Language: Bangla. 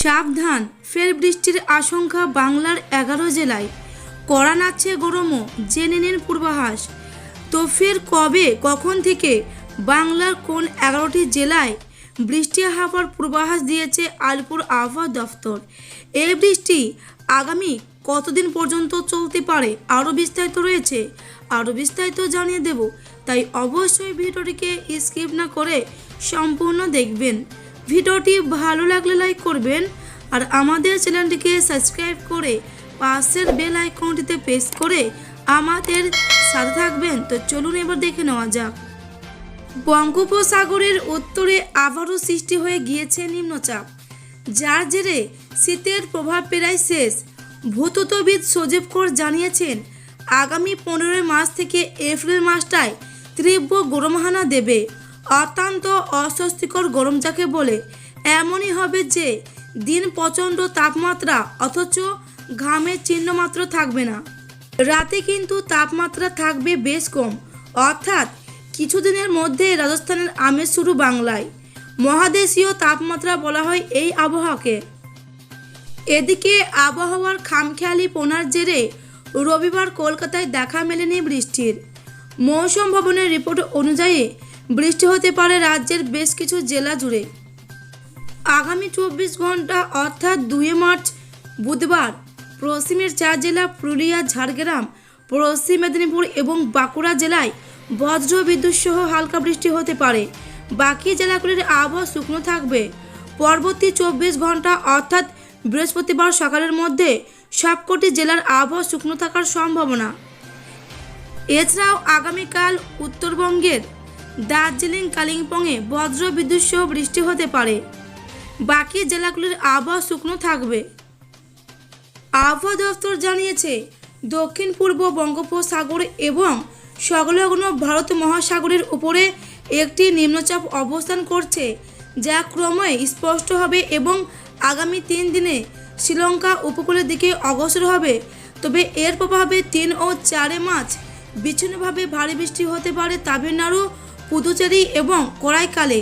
সাবধান, ফের বৃষ্টির আশঙ্কা বাংলার 11 জেলায়। কড়া নাড়ছে গরমও, জেনে নিন পূর্বাভাস। তো ফের কবে কখন থেকে বাংলার কোন 11টি জেলায় বৃষ্টি হওয়ার পূর্বাভাস দিয়েছে আলিপুর আবহাওয়া দফতর। এই বৃষ্টি আগামী কতদিন পর্যন্ত চলতে পারে আরও বিস্তারিত রয়েছে, আরও বিস্তারিত জানিয়ে দেব। তাই অবশ্যই ভিডিওটিকে স্কিপ না করে সম্পূর্ণ দেখবেন। ভিডিওটি ভালো লাগলে লাইক করবেন আর আমাদের চ্যানেলটিকে সাবস্ক্রাইব করে পাশের বেল আইকনটিতে প্রেস করে আমাদের সাথে থাকবেন। তো চলুন এবার দেখে নেওয়া যাক। বঙ্গোপসাগরের উত্তরে আবারও সৃষ্টি হয়ে গিয়েছে নিম্নচাপ, যার জেরে শীতের প্রভাব প্রায় শেষ। ভূতত্ত্ববিদ সজীব কর জানিয়েছেন, আগামী 15 মার্চ থেকে এপ্রিল মাসটায় তীব্র গরমহানা দেবে। অত্যন্ত অস্বস্তিকর গরম যাকে বলে, এমনই হবে যে দিন প্রচণ্ড তাপমাত্রা অথচ ঘামের চিহ্নমাত্র থাকবে না। রাতে কিন্তু তাপমাত্রা থাকবে বেশ কম, অর্থাৎ কিছুদিনের মধ্যে রাজস্থানের আমেজ শুরু বাংলায়। মহাদেশীয় তাপমাত্রা বলা হয় এই আবহাওয়াকে। এদিকে আবহাওয়ার খামখেয়ালিপনার জেরে রবিবার কলকাতায় দেখা মেলেনি বৃষ্টির। মৌসুম ভবনের রিপোর্ট অনুযায়ী বৃষ্টি হতে পারে রাজ্যের বেশ কিছু জেলা জুড়ে। আগামী 24 ঘন্টা অর্থাৎ 2 মার্চ বুধবার পশ্চিমের 4 জেলা পুরুলিয়া, ঝাড়গ্রাম, পশ্চিম মেদিনীপুর এবং বাঁকুড়া জেলায় বজ্র বিদ্যুৎ সহ হালকা বৃষ্টি হতে পারে। বাকি জেলাগুলির আবহাওয়া শুকনো থাকবে। পরবর্তী 24 ঘন্টা অর্থাৎ বৃহস্পতিবার সকালের মধ্যে সবকটি জেলার আবহাওয়া শুকনো থাকার সম্ভাবনা। এছাড়াও আগামীকাল উত্তরবঙ্গের দার্জিলিং, কালিম্পংয়ে বজ্র বিদ্যুৎ সহ বৃষ্টি হতে পারে। বাকি জেলাগুলির আবহাওয়া শুকনো থাকবে। আবহাওয়া দফতর জানিয়েছে, দক্ষিণ পূর্ব বঙ্গোপসাগর এবং সংলগ্ন ভারত মহাসাগরের উপরে একটি নিম্নচাপ অবস্থান করছে, যা ক্রমে স্পষ্ট হবে এবং আগামী 3 দিনে শ্রীলঙ্কা উপকূলের দিকে অগ্রসর হবে। তবে এর প্রভাবে 3 ও 4 মার্চ বিচ্ছিন্নভাবে ভারী বৃষ্টি হতে পারে তামিলনাড়ু, পুদুচেরি এবং করাইকালে।